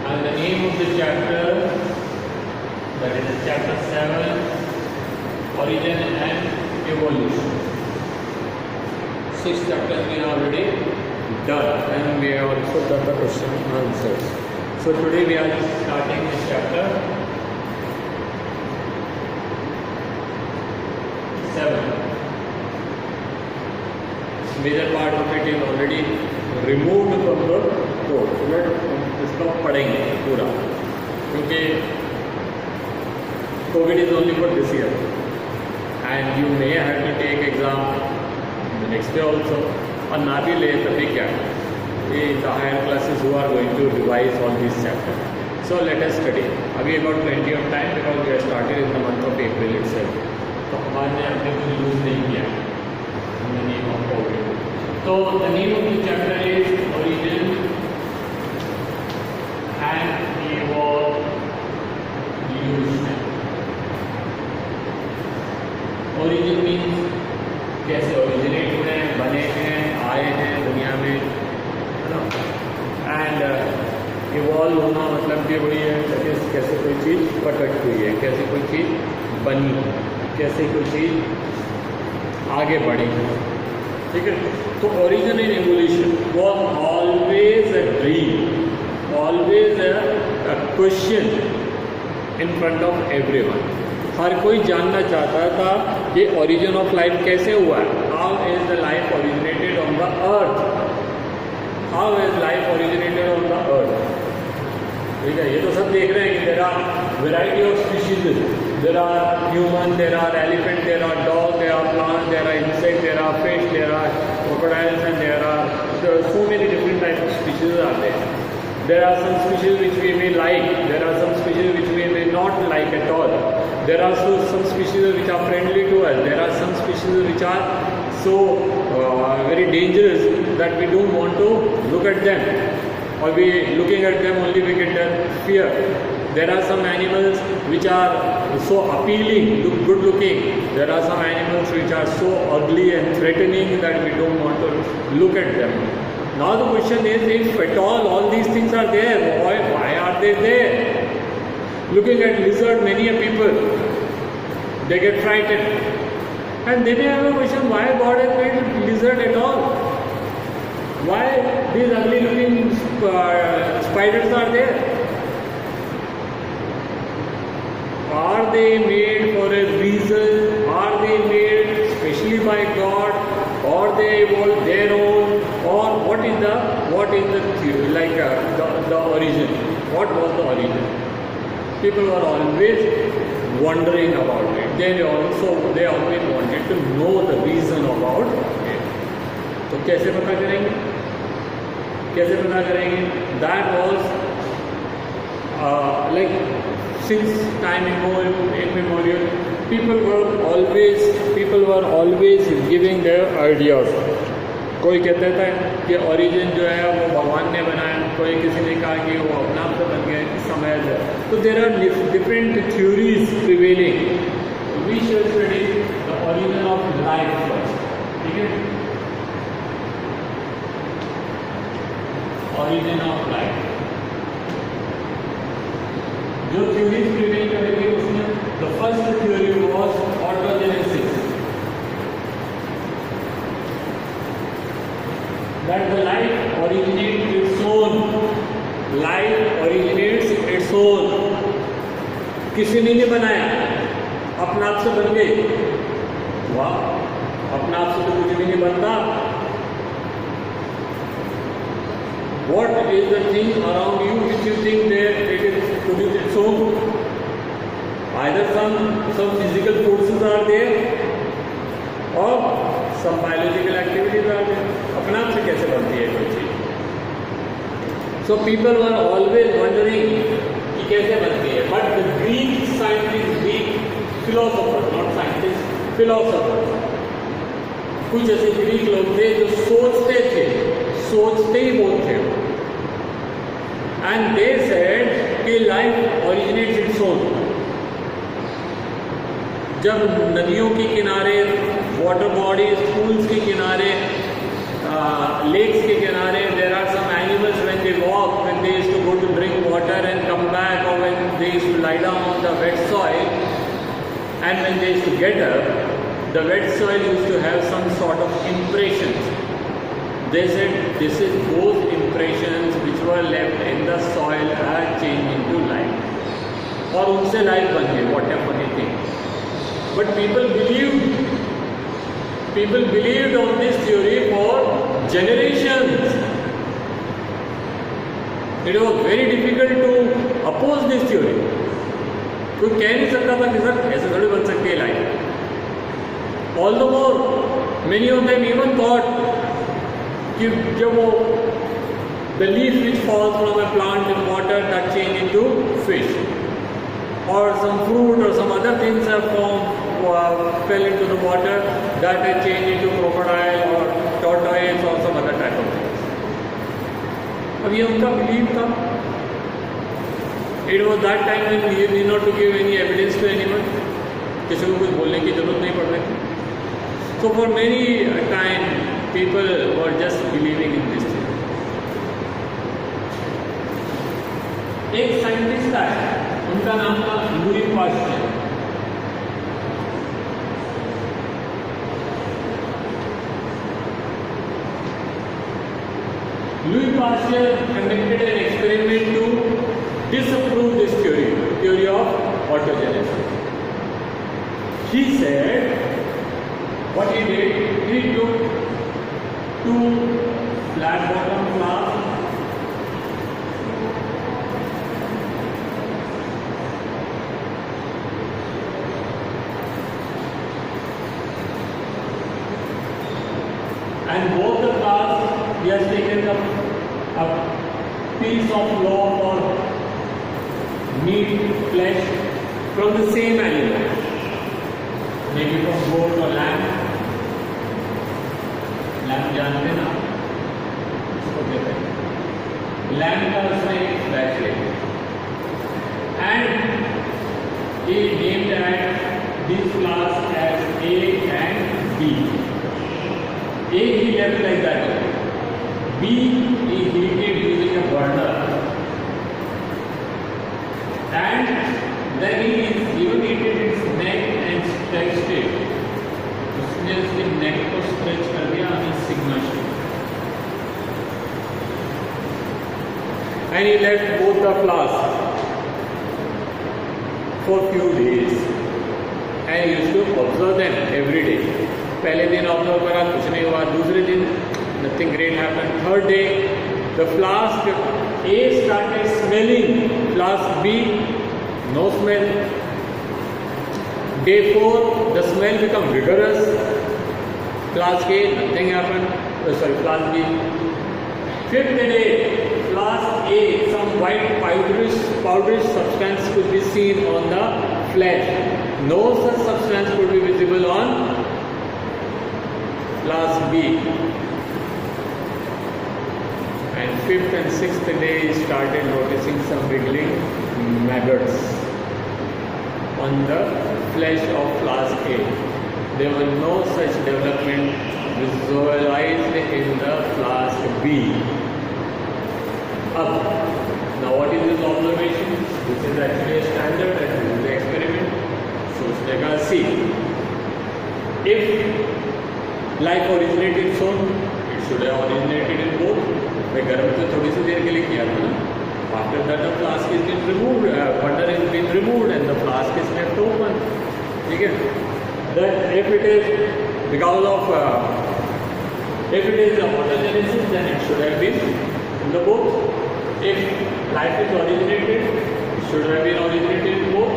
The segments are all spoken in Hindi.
And the name of the chapter, that is chapter 7, Origin and Evolution. 6 chapters we have already done, and we have also done the question and answers. So today we are starting this chapter 7. Major part of it is already removed from the code. So let इसको पढ़ेंगे पूरा, क्योंकि COVID is only for this year, and you may have to take exam the next day also. और ना भी ले तभी क्या, the higher classes who are going to revise all these chapters. So let us study. अभी about plenty of time because we have started in the month of April itself. तो हमारे हमने कुछ यूज नहीं किया in the name of COVID. So the name of the chapter is Origin and Evolution. Origin means कैसे originate हुए हैं, बने हैं, आए हैं दुनिया में, है ना? And evolve होना मतलब कि वही है कि कैसे कोई चीज़ प्रकट हुई है, कैसे कोई चीज़ बनी, कैसे कोई चीज़ आगे बढ़ी, ठीक है? तो origin and evolution was always a dream, always a question in front of everyone. हर कोई जानना चाहता था कि ओरिजिन ऑफ लाइफ कैसे हुआ है. How is the life originated on the earth, how is life originated on the earth. ठीक है, ये तो सब देख रहे हैं कि there are variety of species, there are human, there are elephant, there are dog, there are plant, there are insect, there are fish, there are crocodiles, and there are so many different types of species are there. There are some species which we may like, there are some species which we may not like at all. There are some species which are friendly to us, there are some species which are so very dangerous that we don't want to look at them, or we looking at them only we get fear. There are some animals which are so appealing, good looking. There are some animals which are so ugly and threatening that we don't want to look at them. Now the question is, if at all these things are there, why are they there? Looking at lizard, many people, they get frightened. And they may have a question, why God has made lizard at all? Why these ugly looking spiders are there? Are they made for a reason? Are they made specially by God? Or they evolved their own? Or what is the theory, like the origin? What was the origin? People were always wondering about it. They always wanted to know the reason about it. तो कैसे पता करेंगे? कैसे पता करेंगे? That was like since time immemorial, people were always giving their ideas. कोई कहता था कि ओरिजिन जो है वो भगवान ने बनाया, कोई किसी ने कहा कि वो अपना आप से बन गया, समय है. तो there are different theories prevailing. We should study the origin of life first. ठीक है, ओरिजिन ऑफ लाइफ जो थ्योरीज प्रिवेल करेगी उसमें the first theory was autogenesis, that the life originates its own. Life originates its own. किसी ने नहीं बनाया, अपना आप से बन गई. वाह, अपना आप से तो कुछ भी नहीं बनता. What is the thing around you which you think that it is produced its own? Either some physical forces are there or some biological activities are there. अपना आप से कैसे बनती है कोई चीज? So people were always wondering कि कैसे बनती है. But the Greek scientists, Greek philosophers, not scientists, philosophers, कुछ ऐसे ग्रीक लोग थे जो सोचते ही बहुत थे. And they said कि life originates its own. जब नदियों के किनारे, वाटर बॉडीज, पूल्स के किनारे, lakes के किनारे, there are some animals when they walk, when they used to go to drink water used to get up, the wet soil used to have some sort of impressions. They said this is those impressions which were left in the soil are changed into life. और उनसे life बन गई, what a funny thing. But people believed on this theory for generations. It was very difficult to oppose this theory. कोई कह नहीं सकता था कि सर ऐसे थोड़ी बन सकती है life. All the more, many of them even thought कि जब वो the leaf which falls from a plant in water that change into fish, or some fruit or some other things have fell into the water that have changed into crocodile or tortoise or some other type of things. अब ये उनका belief था. It was that time when you need not to give any evidence to anyone. किसी को कुछ बोलने की जरूरत नहीं पड़ रही थी. So for many time people were just believing in this thing. एक साइंटिस्ट आया, उनका नाम था Louis Pasteur. Louis Pasteur conducted an experiment to disapprove this theory of autogenesis. He said, what he did, he took two flat bottom flasks and both the flasks he has taken a piece of loaf or meat, flesh from the same animal, maybe from goat or lamb. Lamp जानते हैं ना, इसको कहते हैं लैम्प का उसने एक फ्लैश ले and he named at these flasks as A and B. A he left like that. B he heated using a burner and then he even heated its neck and stretched it. उसने उसके नेक को स्ट्रेच कर दिया अपनी sigma shape and he left both the flasks for few days and he used to observe them every day. पहले दिन ऑब्जर्व करा, कुछ नहीं हुआ. दूसरे दिन nothing great happened. Third day the flask A started smelling, flask B no smell. Day 4 the smell become vigorous. Flask A nothing happened. Flask B. Fifth day flask A some white powderish substance could be seen on the flesh. No such substance could be visible on flask B. And fifth and sixth day he started noticing some wriggling maggots on the flesh of flask A. There was no such development visualized in the flask B. Now what is this observation? This is actually a standard and this is the experiment. So उसने कहा see, if life originated soon, it should have originated in both. मैं गर्म तो थोड़ी सी देर के लिए किया था ना. After that the flask is been removed, burner is been removed and the flask is left open. ठीक है? That if it is because of if it is autogenesis, then it should have been in the both. If life is originated, it should have been originated in both.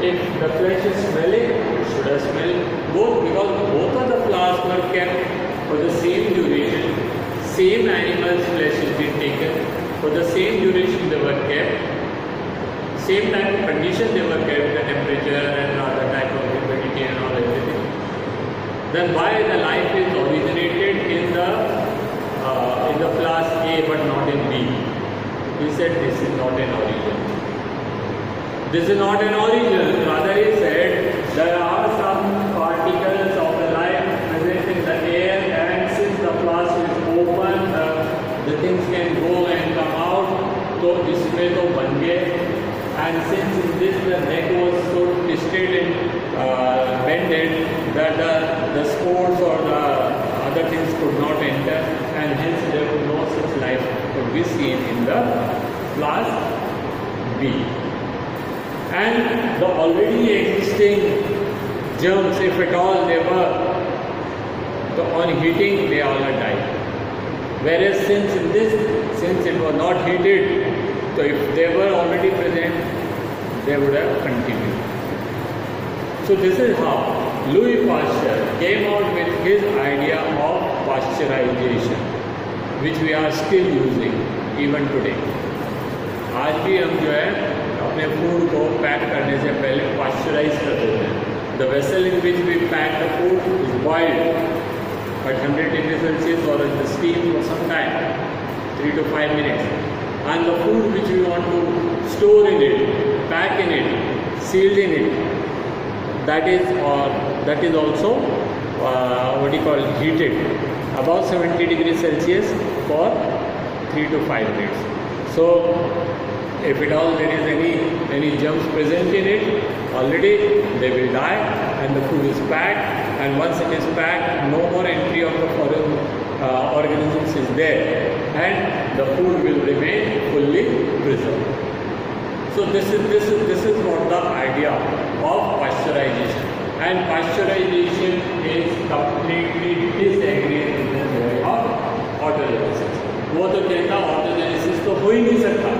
If the flesh is smelling, it should have smelled both, because both of the flasks were kept for the same duration. Same animal's flesh is being taken for the same duration. They were kept. Same type of condition they were kept, the temperature and other type of humidity and all everything. Then why the life is originated in the flask A but not in B? He said this is not an origin. This is not an origin. Rather he said there are some particles of the life present in the air, and since the flask is open, the things can go and come out. So इसमें तो बन गए. And since in this the neck was so twisted and bended that the spores or the other things could not enter, and hence there was no such life could be seen in the class B. And the already existing germs, if at all they were, so on heating they all are died. Whereas since it was not heated, so if they were already present, they would have continued. So this is how Louis Pasteur came out with his idea of pasteurization, which we are still using even today. आज भी हम जो है अपने फूड को पैक करने से पहले पास्चराइज कर देते हैं. The vessel in which we pack the food is boiled at 100 degrees Celsius or in the steam for some time, 3 to 5 minutes. And the food which we want to store in it, pack in it, sealed in it, that is also what you call heated above 70 degrees Celsius for 3 to 5 minutes. So if at all there is any germs present in it, already they will die, and the food is packed, and once it is packed, no more entry of the foreign organisms is there, and the food will remain fully preserved. So this is what the idea of pasteurization, and pasteurization is completely disagreed in the theory of autogenesis. वो तो कहता ऑटोजेनेसिस तो हो ही नहीं सकता,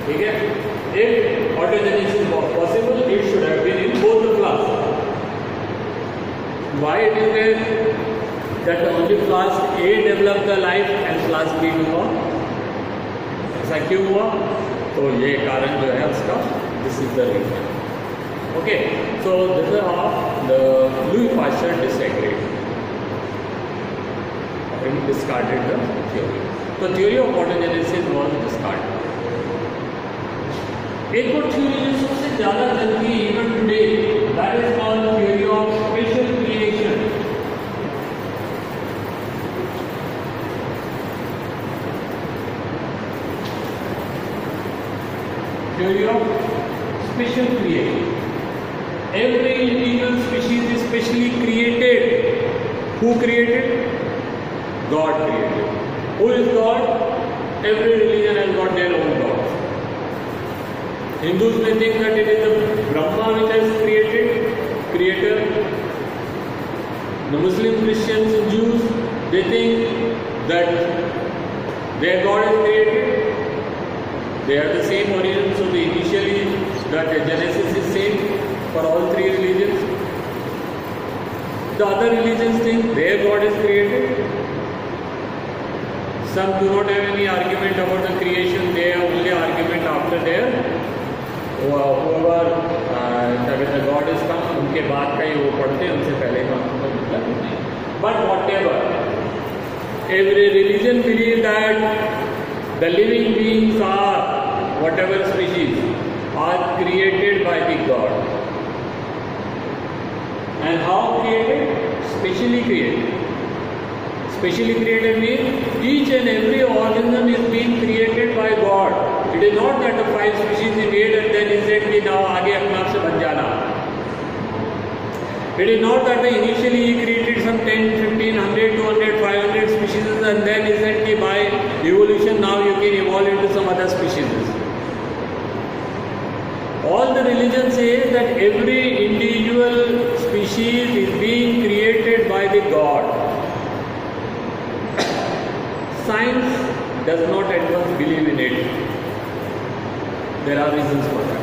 ठीक है. If autogenesis was possible, it should have been in both the classes. Why it is there that only class A developed the life and class B हुआ? ऐसा क्यों हुआ? तो ये कारण जो है उसका, this is the reason. Okay, so this is how the Louis Pasteur disagreed. He discarded the theory. The theory of autogenesis was discarded. एक और थ्योरी जो सबसे ज़्यादा चलती है even today, that is called theory of special creation. Theory of special creation. Every individual species is specially created. Who created? God created. Who is God? Every religion has got their own gods. Hindus may think that it is the Brahma which has creator. The Muslim, Christians, and Jews, they think that their God is created. They are the same origin, so initially that Genesis is same for all three religions. The other religions think their God is created. Some do not have any argument about the creation, they have only argument after their whoever the God is come, उनके बाद का ही वो पढ़ते हैं, उनसे पहले का उनको मतलब नहीं. But whatever, every religion believes that the living beings are, whatever species, are created by the God. And how created? Specially created. Specially created means each and every organism is being created by God. It is not that the 5 species he made and then he said कि now आगे अपने आप से बन जाना. It is not that initially he created some 10, 15, 100, 200, 500 species and then he said कि by evolution now you can evolve into some other species. All the religions say that every individual species is being created by the God. Science does not at once believe in it. There are reasons for that.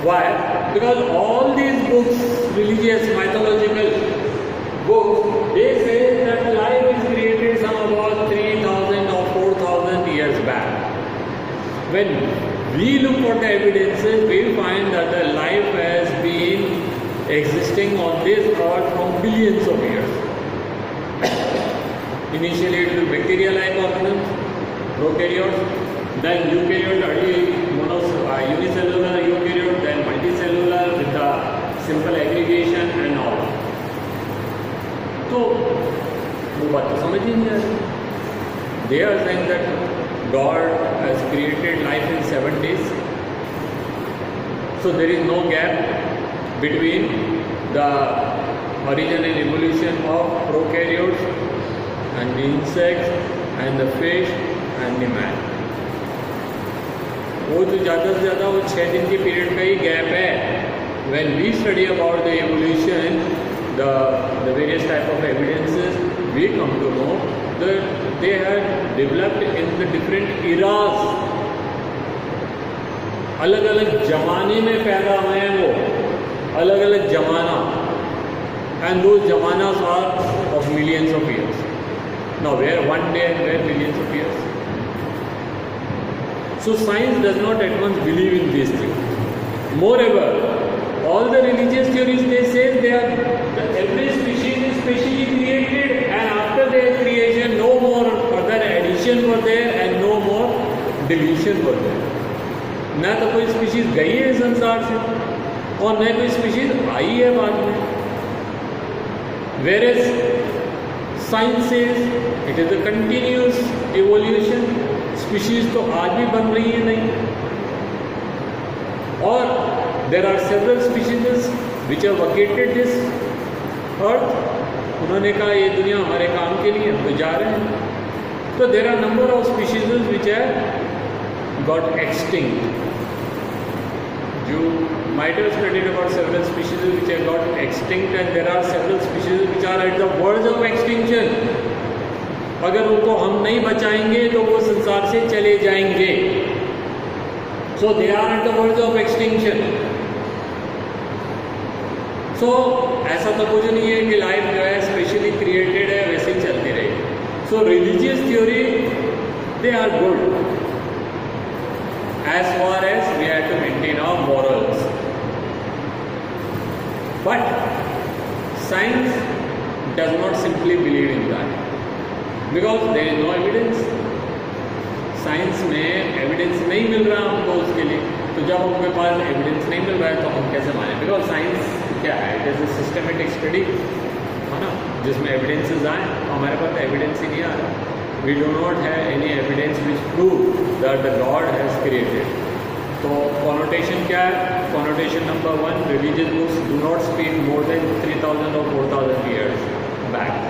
Why? Because all these books, religious, mythological books, they say that life is created some about 3,000 or 4,000 years back. When we look for the evidences, we find that the life has been existing on this earth from billions of years. Initially it will be bacteria-like organisms, prokaryotes, then eukaryote, early unicellular eukaryote, then multicellular with the simple aggregation and all. तो वो बात तो समझ ही नहीं आ रही. They are saying that God has created life in 7 days. So there is no gap between the origin and evolution of prokaryotes and the insects and the fish and the man. वो तो ज़्यादा से ज़्यादा वो 6 दिन के पीरियड का ही गैप है. When we study about the evolution, the various type of evidences, we come to know that they have developed in the different eras. अलग अलग जमाने में पैदा हुए हैं वो, अलग अलग जमाना, and those jamanas are of millions of years. Now where one day and where millions of years. So science does not at once believe in these things. Moreover, all the religious theories, they say every species is specially created, and after their creation no more further addition were there and no more deletion were there. ना तो कोई स्पीशीज गई है संसार से और न कोई स्पीशीज आई है बाद में. Whereas science says it is a continuous evolution. Species तो आज भी बन रही है नहीं. और there are several species which have vacated this earth. उन्होंने कहा ये दुनिया हमारे काम के लिए, हम तो जा रहे हैं. तो there are number of species which have got extinct. You might have studied about several species which have got extinct, and there are several species which are at the verge of extinction. अगर उनको हम नहीं बचाएंगे तो वो संसार से चले जाएंगे. So they are at the verge of extinction. So ऐसा तो कुछ नहीं है कि लाइफ जो है स्पेशली क्रिएटेड है, वैसे ही चलती रहेगी. So religious theory, they are good as far as we have to maintain our morals. But science does not simply believe in that, because there is no evidence. Science में एविडेंस नहीं मिल रहा हमको उसके लिए. तो जब हमके पास एविडेंस नहीं मिल रहा है तो हम कैसे माने? बिकॉज साइंस क्या है? It is a systematic study, है ना, जिसमें एविडेंसेस आए. तो हमारे पास एविडेंस ही नहीं आ रहा. We do not have any evidence which prove that the god has created. तो कॉनोटेशन क्या है? Connotation number 1, religious books do not speak more than 3000 और 4000 years back.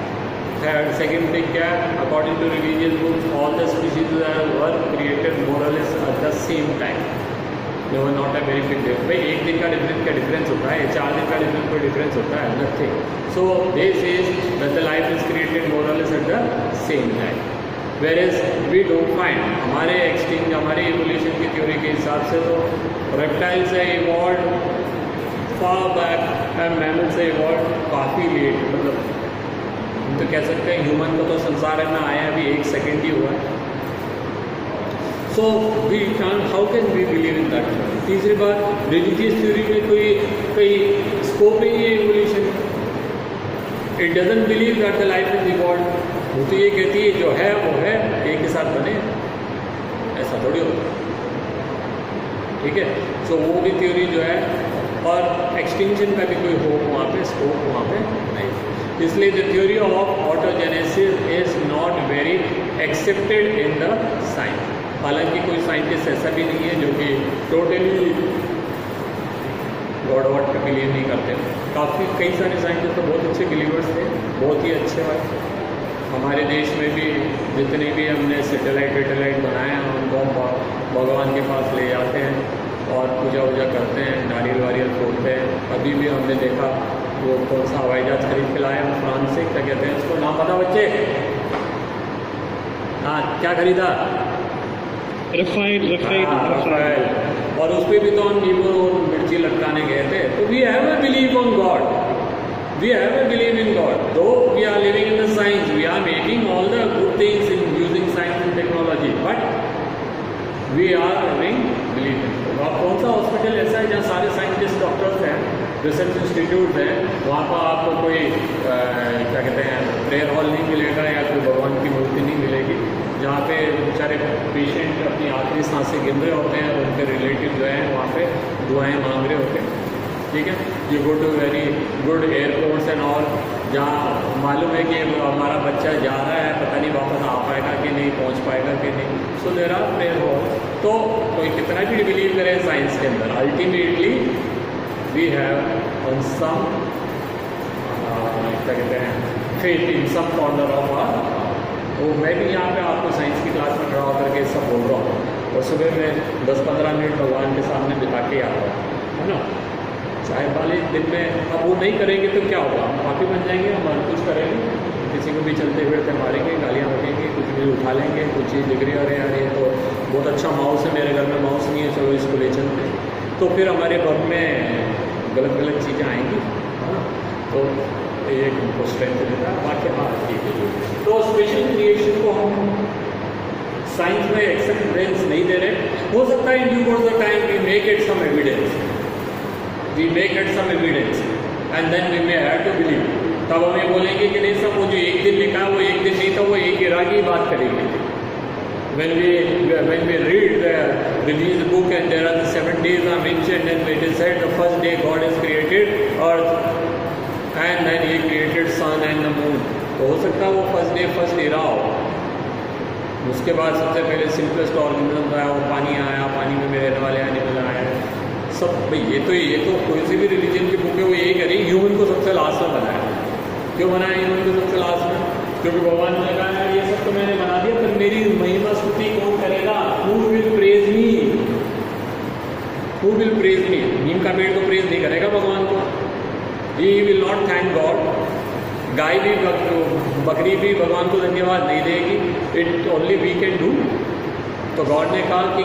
Third, second thing क्या है? According to religious books, all the species were created more or less at the same time. They were not a very big difference. भाई एक दिन का डिफरेंस क्या डिफरेंस होता है? 4 दिन का डिफरेंस कोई डिफरेंस होता है? Nothing. So they says that the life is created more or less at the same time. Whereas we don't find. हमारे एक्सटिंक्ट, हमारे इवोल्यूशन की थ्योरी के हिसाब से तो रेप्टाइल से evolve far back and mammal से इवॉल्व काफ़ी लेट. मतलब तो कह सकते हैं ह्यूमन को तो संसार में आया अभी 1 सेकेंड ही हुआ है. So we can, how can we believe in that? तीसरी बात, रिलीजियस थ्योरी में कोई स्कोप नहीं है evolution. It doesn't believe that the life is evolve. वो तो ये कहती है जो है वो है, एक के साथ बने. ऐसा थोड़ी होता. ठीक है. सो वो भी थ्योरी जो है, और एक्सटिंक्शन का भी कोई होप वहाँ पे, स्कोप वहाँ पे नहीं. इसलिए the theory of autogenesis is not very accepted in the science. हालांकि कोई साइंटिस्ट ऐसा भी नहीं है जो कि टोटली गॉड वॉड पे बिलीव नहीं करते. कई सारे साइंटिस्ट तो बहुत अच्छे बिलीवर्स थे, बहुत ही अच्छे वाले. हमारे देश में भी जितने भी हमने सैटेलाइट बनाए हैं उनको भगवान के पास ले जाते हैं और पूजा वूजा करते हैं, नारियल वारियल फोड़ते हैं. अभी भी हमने देखा वो कौन सा हवाई जहाज खरीद के लाए हम फ्रांस से, क्या कहते हैं उसको, नाम पता बच्चे? हाँ, क्या खरीदा? रफाइल. और उस पर भी तो हम नींबू और मिर्ची लटकाने गए थे. तो we have a believe on God. We have a believe in God. Though we are living in the science, we are making all the good things in using science and technology, but we are having believe in. आप कौन सा हॉस्पिटल ऐसा है जहाँ सारे साइंटिस्ट डॉक्टर्स हैं, रिसर्च इंस्टीट्यूट है, वहाँ पर आपको कोई क्या कहते हैं प्रेयर हॉल नहीं मिलेगा या कोई भगवान की मूर्ति नहीं मिलेगी, जहाँ पे बेचारे पेशेंट अपनी आखिरी सांसें गिन रहे होते हैं, उनके रिलेटिव जो हैं वहाँ पे दुआएं मांग रहे होते हैं. ठीक है. You go to very good airports and all, जहाँ मालूम है कि हमारा बच्चा जा रहा है, पता नहीं वापस आ पाएगा कि नहीं पहुँच पाएगा कि नहीं. So there are prayer walls. तो कोई कितना भी बिलीव करे साइंस के अंदर, ultimately we have on some क्या कहते हैं faith in some corner of our. तो मैं भी यहाँ पे आपको साइंस की क्लास में खड़ा होकर के सब बोल रहा हूँ, और सुबह में 10-15 मिनट भगवान के सामने बिता के आता हूँ, है ना. चाहे वाले दिन में अब वो नहीं करेंगे तो क्या होगा, हम पापी बन जाएंगे, हम हर कुछ करेंगे, किसी को भी चलते फिरते मारेंगे, गालियाँ बकेंगे, कुछ भी उठा लेंगे, कुछ चीज़ दिख रही है, अरे यार ये तो बहुत अच्छा माउस है, मेरे घर में माउस नहीं है, चलो इसको ले चलते. तो फिर हमारे घर में गलत गलत चीज़ें आएंगी, है ना. तो एक उनको स्ट्रेंथ देता है. बाकी हाँ ठीक है. तो स्पेशल क्रिएशन को हम साइंस में एक्सेप्टेंस नहीं दे रहे. हो सकता है in due course of time we make it some evidence, and then we may have to believe. तब हम ये बोलेंगे कि नहीं सब वो जो एक दिन लिखा है वो एक दिन नहीं था, वो एक इरा की बात करेंगे. when we read the release book and there are the 7 days are mentioned and it is said the first day God has created earth and then he created sun and the moon. तो हो सकता है वो फर्स्ट इरा हो. उसके बाद सबसे पहले सिंपलेस्ट ऑर्गेनिज्म आया, वो पानी आया, पानी में रहने वाले एनिमल आए सब. भाई ये तो कोई सी भी रिलीजन की बुक है वो यही करेगी ह्यूमन को सबसे लास्ट में बनाया. क्यों बनाया ह्यूमन को सबसे लास्ट में? क्योंकि भगवान ने कहा यार ये सब तो मैंने बना दिया, पर मेरी महिमा स्तुति कौन करेगा? Who will praise me? नीम का पेड़ तो प्रेज नहीं करेगा भगवान को. He will not thank God. गाय भी बकरी भी भगवान को धन्यवाद नहीं देगी. It only we can do. तो गॉड ने कहा कि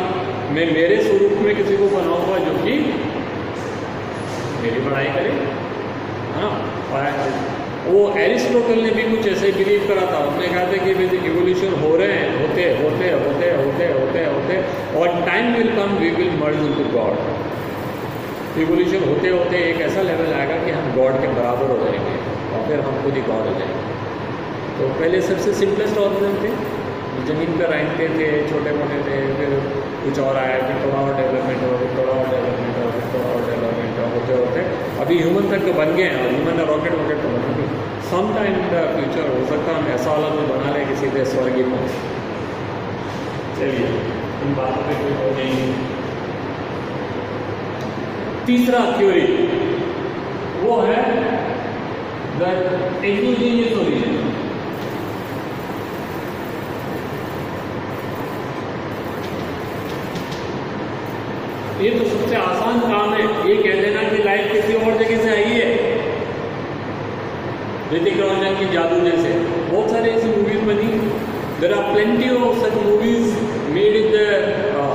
मैं मेरे स्वरूप में किसी को बनाऊंगा जो कि मेरी बड़ाई करे. हाँ, वो एरिस्टोटल ने भी कुछ ऐसे बिलीव करा था. उसने कहा था कि इवोल्यूशन हो रहे हैं, होते और time will come we will merge into god. Evolution होते होते एक ऐसा लेवल आएगा कि हम गॉड के बराबर हो जाएंगे और फिर हम खुद ही गॉड हो जाएंगे. तो पहले सबसे सिंपलेस्ट ऑर्गेनिज्म थे, ज़मीन पर रहते थे, छोटे मोटे थे, फिर कुछ और आया, फिर थोड़ा और डेवलपमेंट हो, फिर थोड़ा और डेवलपमेंट हो, फिर थोड़ा और डेवलपमेंट होते होते अभी ह्यूमन तक तो बन गए हैं. और ह्यूमन ने रॉकेट तो बना दी. Some time in the future हो सकता है हम ऐसा वाला कोई बना लें कि सीधे स्वर्ग ही पहुँच. चलिए इन बातों पर कोई हो नहीं. तीसरा थ्योरी वो है द एक्सोजेनियस ओरिजिन. ये तो सबसे आसान काम है, ये कह देना कि लाइफ किसी और जगह से आई है. ऋतिक रोशन की जादू जैसे बहुत सारे ऐसी मूवीज बनी. There are plenty of such movies made in the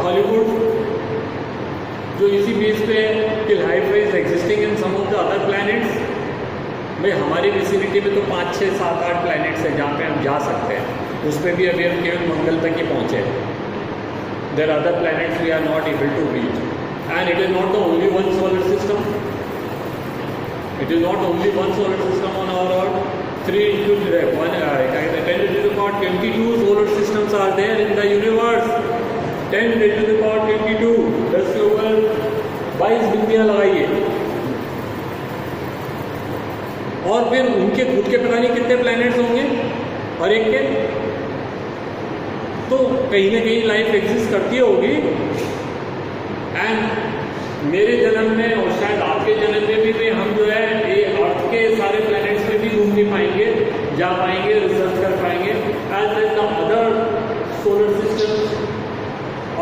Hollywood जो इसी बेस पे कि life is existing in some of the other planets. भाई हमारी विसिनिटी में तो 5, 6, 7, 8 प्लैनेट्स हैं जहाँ पे हम जा सकते हैं. उस पर भी अभी हम केवल मंगल तक ही पहुँचे. There are other planets we are not able to reach. And it is not the only one solar system. It is not only one solar system on our Earth. 10 to the power 22 solar systems are there in the universe. 10 to the power 22. 10 के ऊपर 22 बिंदियाँ लगाइए. और फिर उनके खुद के पता नहीं कितने प्लैनेट्स होंगे और एक के. तो कहीं ना कहीं लाइफ एग्जिस्ट करती होगी. एंड मेरे जन्म में और शायद आपके जन्म में भी हम जो है ये अर्थ के सारे प्लैनेट्स पे भी घूम नहीं पाएंगे, जा पाएंगे, रिसर्च कर पाएंगे as well the other solar system.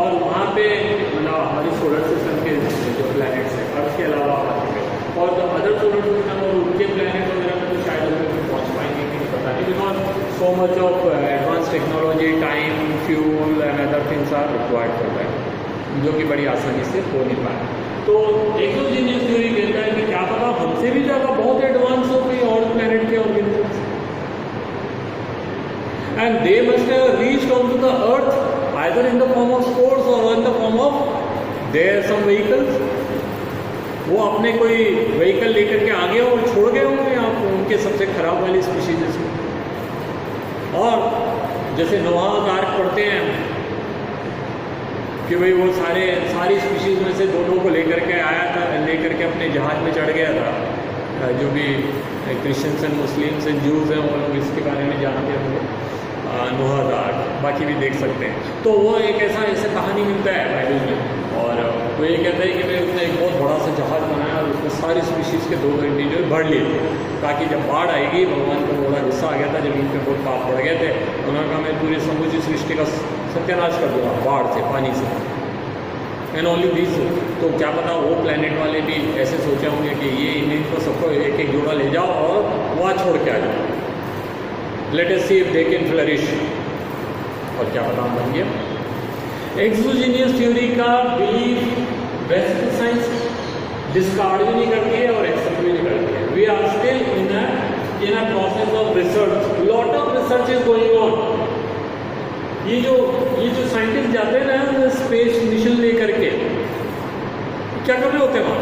और वहाँ पे मतलब हमारी सोलर सिस्टम के जो प्लैनेट्स हैं अर्थ के अलावा और द अदर सोलर सिस्टम और उनके प्लैनेट वगैरह में तो शायद हम पहुँच पाएंगे कि नहीं पता नहीं. Because so much of advance technology, time, fuel and other things are required for that, जो कि बड़ी आसानी से हो नहीं पाए. तो एक्सोजेनियस थ्योरी कहता है कि क्या पता हमसे भी ज़्यादा बहुत एडवांस हो कोई और प्लैनेट के organisms. And they must have reached on to the earth either in the form of spores or in the form of their some vehicles. वो अपने कोई व्हीकल लेकर के आगे और छोड़ गए होंगे आप उनके सबसे खराब वाली स्पीशीज में. और जैसे नोआह आर्क पढ़ते हैं कि भाई वो सारी स्पीशीज़ में से 2 को लेकर के आया था, लेकर के अपने जहाज में चढ़ गया था. जो भी Christians and Muslims and juice हैं वो लोग इसके बारे में जानते होंगे. नोआह आर्क बाकी भी देख सकते हैं। तो वो एक ऐसे कहानी मिलता है बाइबल में, और वो ये कहता है कि भाई उसने एक बहुत बड़ा सा जहाज़ बनाया और उसमें सारी स्पीशीज़ के 2 इंडिविजुअल भर लिए, ताकि जब बाढ़ आएगी, भगवान को बड़ा गुस्सा आ गया था, ज़मीन पे बहुत पाप बढ़ गए थे, उन्होंने कहा मैं पूरी समूची सृष्टि का सत्यानाश कर दूँगा बाढ़ से, पानी से, एंड ओनली दिस। तो क्या पता वो प्लेनेट वाले भी ऐसे सोचे होंगे कि ये इनको सबको एक एक जोड़ा ले जाओ और वहाँ छोड़ के आ जाओ, let us see if they can flourish, और क्या पता हम बन गया। एक्सोजीनियस थ्योरी का बिलीफ वेस्ट साइंस डिस्कार्ड भी नहीं करती है और एक्सेप्ट भी नहीं करती है। We are still in a process of research, lot of research is going on. ये जो साइंटिस्ट जाते हैं ना स्पेस मिशन लेकर के, क्या कर रहे होते हैं वहाँ,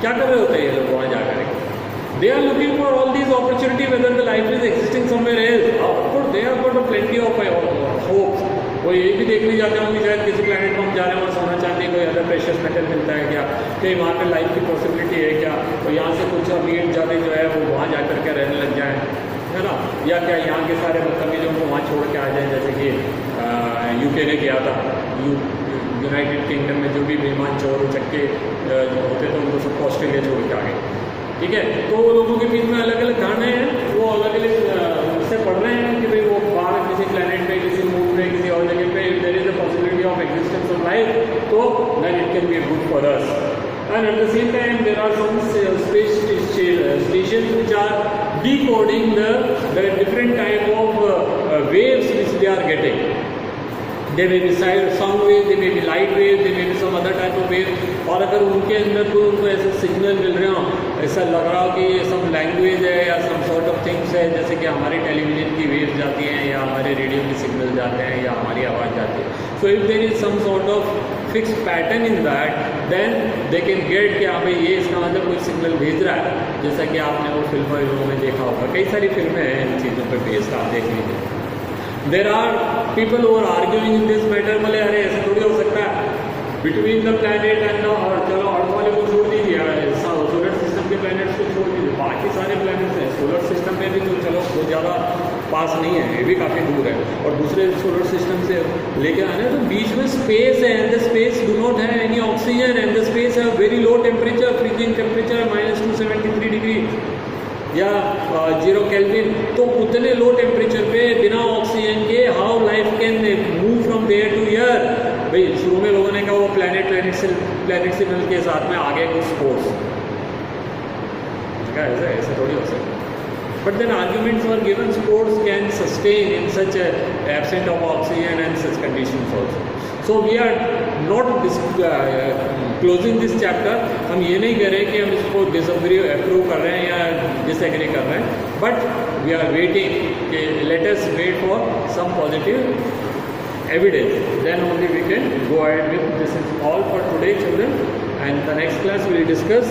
क्या कर रहे होते हैं ये लोग वहाँ जाकर के? They are looking for all these opportunity, whether the life is existing somewhere else. Of course, they have got a plenty of hopes. वो ये भी देखने जाते होंगे शायद किसी प्लैनेट पर हम जा रहे हैं, वहाँ सोना चांदी कोई अदर प्रेशियस मेटल मिलता है क्या, कहीं वहाँ पे लाइफ की पॉसिबिलिटी है क्या, और यहाँ से कुछ अमीर ज़्यादा जो है वो वहाँ जा कर के रहने लग जाए, है ना, या क्या यहाँ के सारे मतलब को वहाँ छोड़ के आ जाए, जैसे कि यूके ने किया था, यूनाइटेड किंगडम में जो भी बेईमान चोर चक्के होते थे उनको सबको ऑस्ट्रेलिया छोड़ के आ गए। ठीक है, तो लोगों के बीच में अलग अलग धारणाएं हैं, वो अलग अलग से पढ़ रहे हैं कि भाई वो बाहर किसी प्लेनेट पे, किसी मून पे, किसी और जगह पे there is a possibility of existence of life, तो then it can be good for us. And at the same time there are some space stations which are decoding the different type of waves which they are getting. They may be sound waves, they may be light waves, they may be some other type of waves. और अगर उनके अंदर कोई उनको ऐसे सिग्नल मिल रहे हो, ऐसा लग रहा हो कि ये सब लैंग्वेज है या सम सॉर्ट ऑफ थिंग्स है, जैसे कि हमारी टेलीविजन की वेव्स जाती हैं या हमारे रेडियो के सिग्नल जाते हैं या हमारी आवाज़ जाती है, so if there is some sort of fix pattern in that, then they can get कि हाँ भाई ये इसका मतलब कोई सिग्नल भेज रहा है, जैसा कि आपने वो फिल्मों में देखा होगा, कई सारी फिल्में हैं इन चीज़ों पर बेस्ड, आप देख लीजिए। There are people who are arguing in this matter, बोले अरे ऐसा थोड़ी हो सकता है between the planet and the earth, चलो अर्थ वाले को छोड़ दीजिए, सोलर सिस्टम के प्लैनेट्स को छोड़ दीजिए, बाकी सारे प्लैनेट्स हैं सोलर सिस्टम में भी तो चलो वो ज़्यादा पास नहीं है, ये भी काफ़ी दूर है, और दूसरे सोलर सिस्टम से लेके आने तो बीच में स्पेस है, and the space do not have any oxygen, and the space have very low temperature, freezing temperature -273 degree या 0 केल्विन, तो उतने लो टेम्परेचर पे बिना ऑक्सीजन के how life can move from there to here. भाई शुरू में लोगों ने कहा वो प्लैनेट सिग्नल के साथ में आगे कुछ स्पोर्ट्स, ऐसे थोड़ी हो सकता। But then arguments were given, sports can sustain in such a absent of oxygen and such conditions also. So we are not closing this chapter. हम ये नहीं कह रहे कि हम इसको अप्रूव कर रहे हैं या डिसएग्री कर रहे हैं, but we are waiting. Let us wait for some positive evidence. Then only we can go ahead with this. Is all for today, children. And the next class we will discuss